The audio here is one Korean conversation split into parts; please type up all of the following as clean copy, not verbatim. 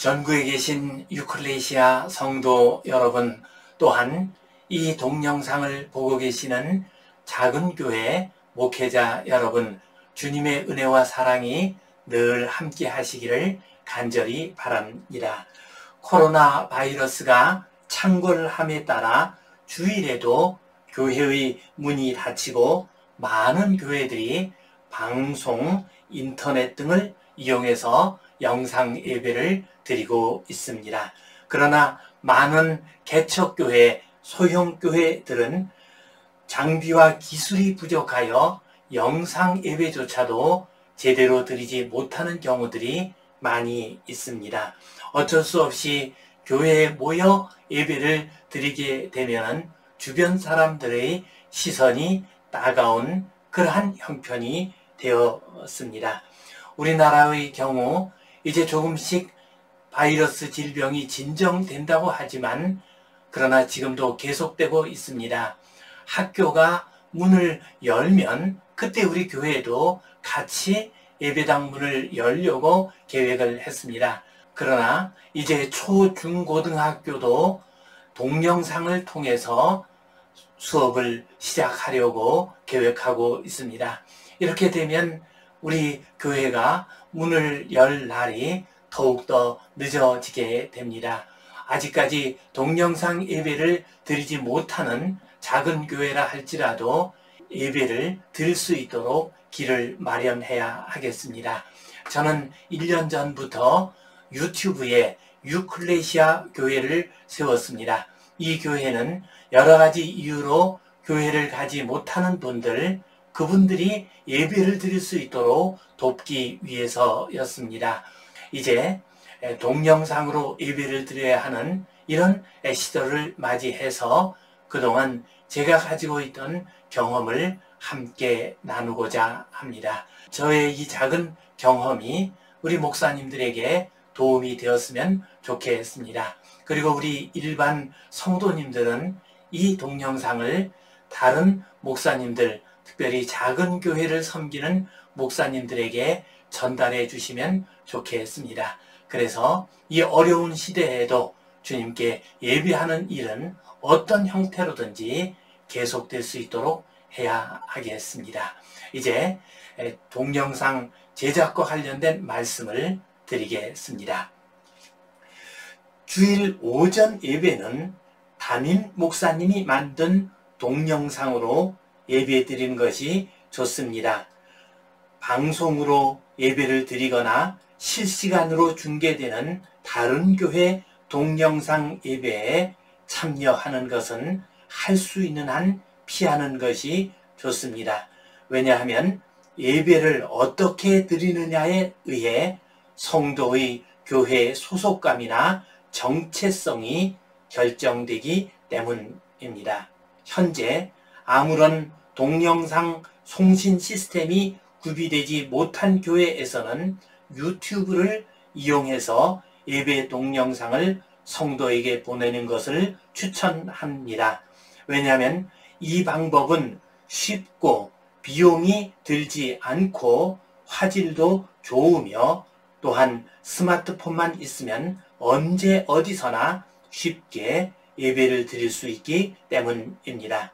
전국에 계신 유클레시아 성도 여러분, 또한 이 동영상을 보고 계시는 작은 교회 목회자 여러분, 주님의 은혜와 사랑이 늘 함께 하시기를 간절히 바랍니다. 코로나 바이러스가 창궐함에 따라 주일에도 교회의 문이 닫히고 많은 교회들이 방송, 인터넷 등을 이용해서 영상 예배를 드리고 있습니다. 그러나 많은 개척교회, 소형교회들은 장비와 기술이 부족하여 영상 예배조차도 제대로 드리지 못하는 경우들이 많이 있습니다. 어쩔 수 없이 교회에 모여 예배를 드리게 되면 주변 사람들의 시선이 따가운 그러한 형편이 되었습니다. 우리나라의 경우 이제 조금씩 바이러스 질병이 진정된다고 하지만 그러나 지금도 계속되고 있습니다. 학교가 문을 열면 그때 우리 교회도 같이 예배당 문을 열려고 계획을 했습니다. 그러나 이제 초, 중, 고등학교도 동영상을 통해서 수업을 시작하려고 계획하고 있습니다. 이렇게 되면 우리 교회가 문을 열 날이 더욱더 늦어지게 됩니다. 아직까지 동영상 예배를 드리지 못하는 작은 교회라 할지라도 예배를 드릴 수 있도록 길을 마련해야 하겠습니다. 저는 1년 전부터 유튜브에 유클레시아 교회를 세웠습니다. 이 교회는 여러 가지 이유로 교회를 가지 못하는 분들, 그분들이 예배를 드릴 수 있도록 돕기 위해서였습니다. 이제 동영상으로 예배를 드려야 하는 이런 시절을 맞이해서 그동안 제가 가지고 있던 경험을 함께 나누고자 합니다. 저의 이 작은 경험이 우리 목사님들에게 도움이 되었으면 좋겠습니다. 그리고 우리 일반 성도님들은 이 동영상을 다른 목사님들, 특별히 작은 교회를 섬기는 목사님들에게 전달해 주시면 좋겠습니다. 그래서 이 어려운 시대에도 주님께 예배하는 일은 어떤 형태로든지 계속될 수 있도록 해야 하겠습니다. 이제 동영상 제작과 관련된 말씀을 드리겠습니다. 주일 오전 예배는 담임 목사님이 만든 동영상으로 예배 드리는 것이 좋습니다. 방송으로 예배를 드리거나 실시간으로 중계되는 다른 교회 동영상 예배에 참여하는 것은 할 수 있는 한 피하는 것이 좋습니다. 왜냐하면 예배를 어떻게 드리느냐에 의해 성도의 교회 소속감이나 정체성이 결정되기 때문입니다. 현재 아무런 동영상 송신 시스템이 구비되지 못한 교회에서는 유튜브를 이용해서 예배 동영상을 성도에게 보내는 것을 추천합니다. 왜냐하면 이 방법은 쉽고 비용이 들지 않고 화질도 좋으며 또한 스마트폰만 있으면 언제 어디서나 쉽게 예배를 드릴 수 있기 때문입니다.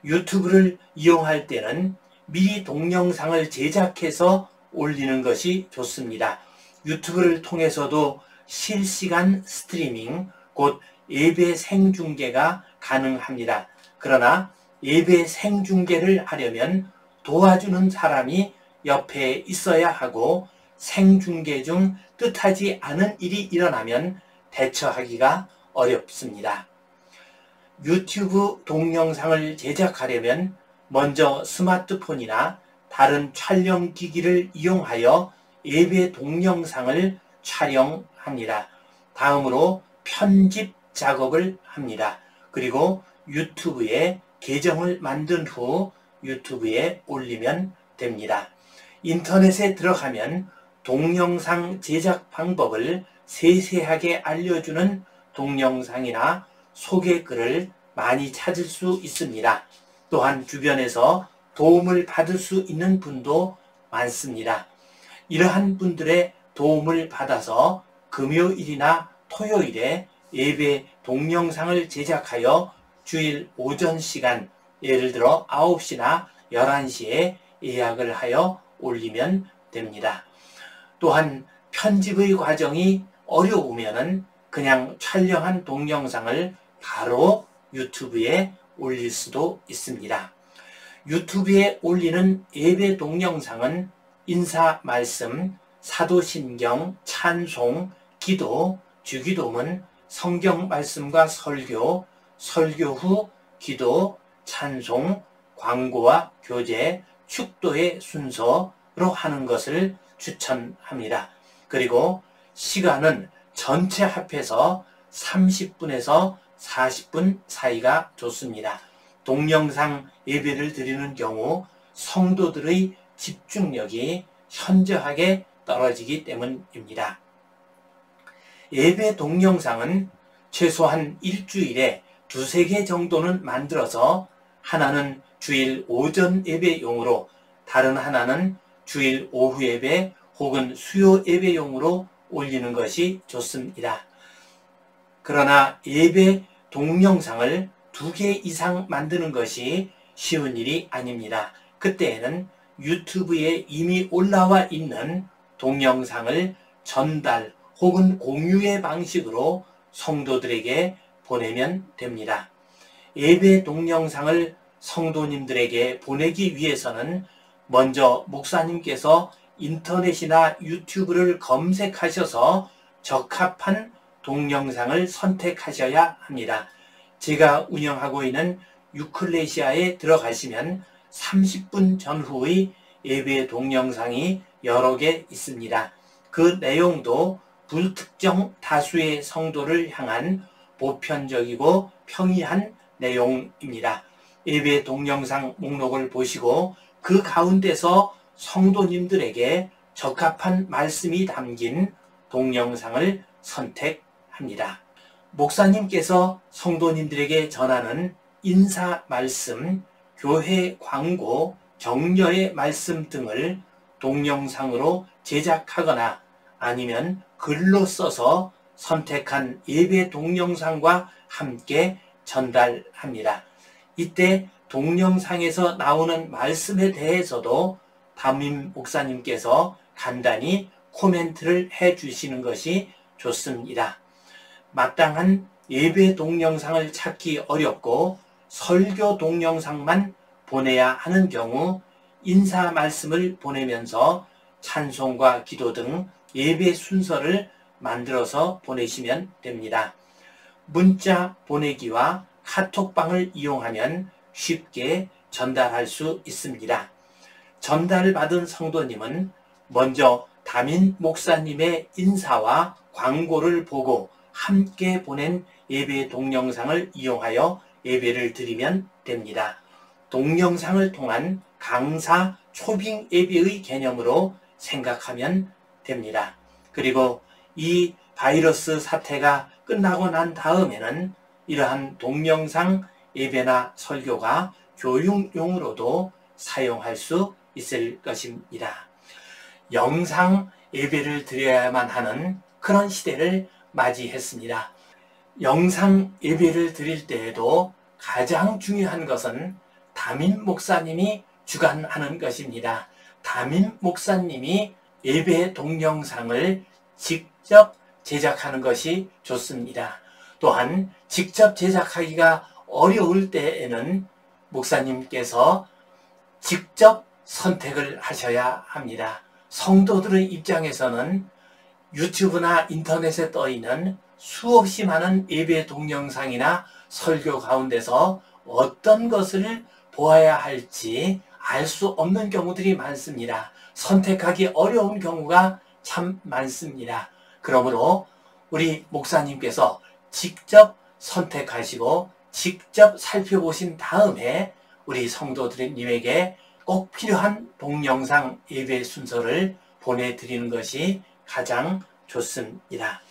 유튜브를 이용할 때는 미리 동영상을 제작해서 올리는 것이 좋습니다. 유튜브를 통해서도 실시간 스트리밍, 곧 예배 생중계가 가능합니다. 그러나 예배 생중계를 하려면 도와주는 사람이 옆에 있어야 하고 생중계 중 뜻하지 않은 일이 일어나면 대처하기가 어렵습니다. 유튜브 동영상을 제작하려면 먼저 스마트폰이나 다른 촬영기기를 이용하여 예배 동영상을 촬영합니다. 다음으로 편집 작업을 합니다. 그리고 유튜브에 계정을 만든 후 유튜브에 올리면 됩니다. 인터넷에 들어가면 동영상 제작 방법을 세세하게 알려주는 동영상이나 소개글을 많이 찾을 수 있습니다. 또한 주변에서 도움을 받을 수 있는 분도 많습니다. 이러한 분들의 도움을 받아서 금요일이나 토요일에 예배 동영상을 제작하여 주일 오전 시간, 예를 들어 9시나 11시에 예약을 하여 올리면 됩니다. 또한 편집의 과정이 어려우면은 그냥 촬영한 동영상을 바로 유튜브에 올릴 수도 있습니다. 유튜브에 올리는 예배 동영상은 인사 말씀, 사도신경, 찬송, 기도, 주기도문, 성경 말씀과 설교, 설교 후 기도, 찬송, 광고와 교제, 축도의 순서로 하는 것을 추천합니다. 그리고 시간은 전체 합해서 30분에서 40분 사이가 좋습니다. 동영상 예배를 드리는 경우 성도들의 집중력이 현저하게 떨어지기 때문입니다. 예배 동영상은 최소한 일주일에 2~3개 정도는 만들어서 하나는 주일 오전 예배용으로, 다른 하나는 주일 오후 예배 혹은 수요 예배용으로 올리는 것이 좋습니다. 그러나 예배 동영상을 2개 이상 만드는 것이 쉬운 일이 아닙니다. 그때에는 유튜브에 이미 올라와 있는 동영상을 전달 혹은 공유의 방식으로 성도들에게 보내면 됩니다. 예배 동영상을 성도님들에게 보내기 위해서는 먼저 목사님께서 인터넷이나 유튜브를 검색하셔서 적합한 동영상을 선택하셔야 합니다. 제가 운영하고 있는 유클레시아에 들어가시면 30분 전후의 예배 동영상이 여러 개 있습니다. 그 내용도 불특정 다수의 성도를 향한 보편적이고 평이한 내용입니다. 예배 동영상 목록을 보시고 그 가운데서 성도님들에게 적합한 말씀이 담긴 동영상을 선택합니다. 목사님께서 성도님들에게 전하는 인사 말씀, 교회 광고, 격려의 말씀 등을 동영상으로 제작하거나 아니면 글로 써서 선택한 예배 동영상과 함께 전달합니다. 이때 동영상에서 나오는 말씀에 대해서도 담임 목사님께서 간단히 코멘트를 해 주시는 것이 좋습니다. 마땅한 예배 동영상을 찾기 어렵고 설교 동영상만 보내야 하는 경우 인사 말씀을 보내면서 찬송과 기도 등 예배 순서를 만들어서 보내시면 됩니다. 문자 보내기와 카톡방을 이용하면 쉽게 전달할 수 있습니다. 전달받은 성도님은 먼저 담임 목사님의 인사와 광고를 보고 함께 보낸 예배 동영상을 이용하여 예배를 드리면 됩니다. 동영상을 통한 강사 초빙 예배의 개념으로 생각하면 됩니다. 그리고 이 바이러스 사태가 끝나고 난 다음에는 이러한 동영상 예배나 설교가 교육용으로도 사용할 수 있을 것입니다. 영상 예배를 드려야만 하는 그런 시대를 맞이했습니다. 영상 예배를 드릴 때에도 가장 중요한 것은 담임 목사님이 주관하는 것입니다. 담임 목사님이 예배 동영상을 직접 제작하는 것이 좋습니다. 또한 직접 제작하기가 어려울 때에는 목사님께서 직접 선택을 하셔야 합니다. 성도들의 입장에서는 유튜브나 인터넷에 떠있는 수없이 많은 예배 동영상이나 설교 가운데서 어떤 것을 보아야 할지 알 수 없는 경우들이 많습니다. 선택하기 어려운 경우가 참 많습니다. 그러므로 우리 목사님께서 직접 선택하시고 직접 살펴보신 다음에 우리 성도님에게 꼭 필요한 동영상 예배 순서를 보내드리는 것이 가장 좋습니다.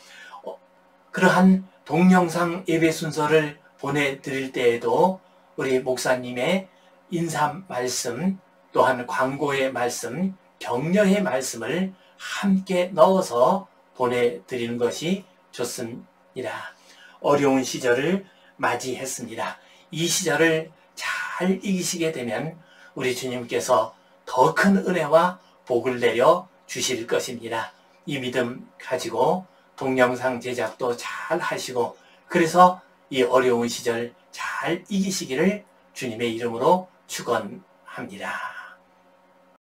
그러한 동영상 예배 순서를 보내드릴 때에도 우리 목사님의 인사 말씀, 또한 광고의 말씀, 격려의 말씀을 함께 넣어서 보내드리는 것이 좋습니다. 어려운 시절을 맞이했습니다. 이 시절을 잘 이기시게 되면 우리 주님께서 더 큰 은혜와 복을 내려 주실 것입니다. 이 믿음 가지고 동영상 제작도 잘 하시고, 그래서 이 어려운 시절 잘 이기시기를 주님의 이름으로 축원합니다.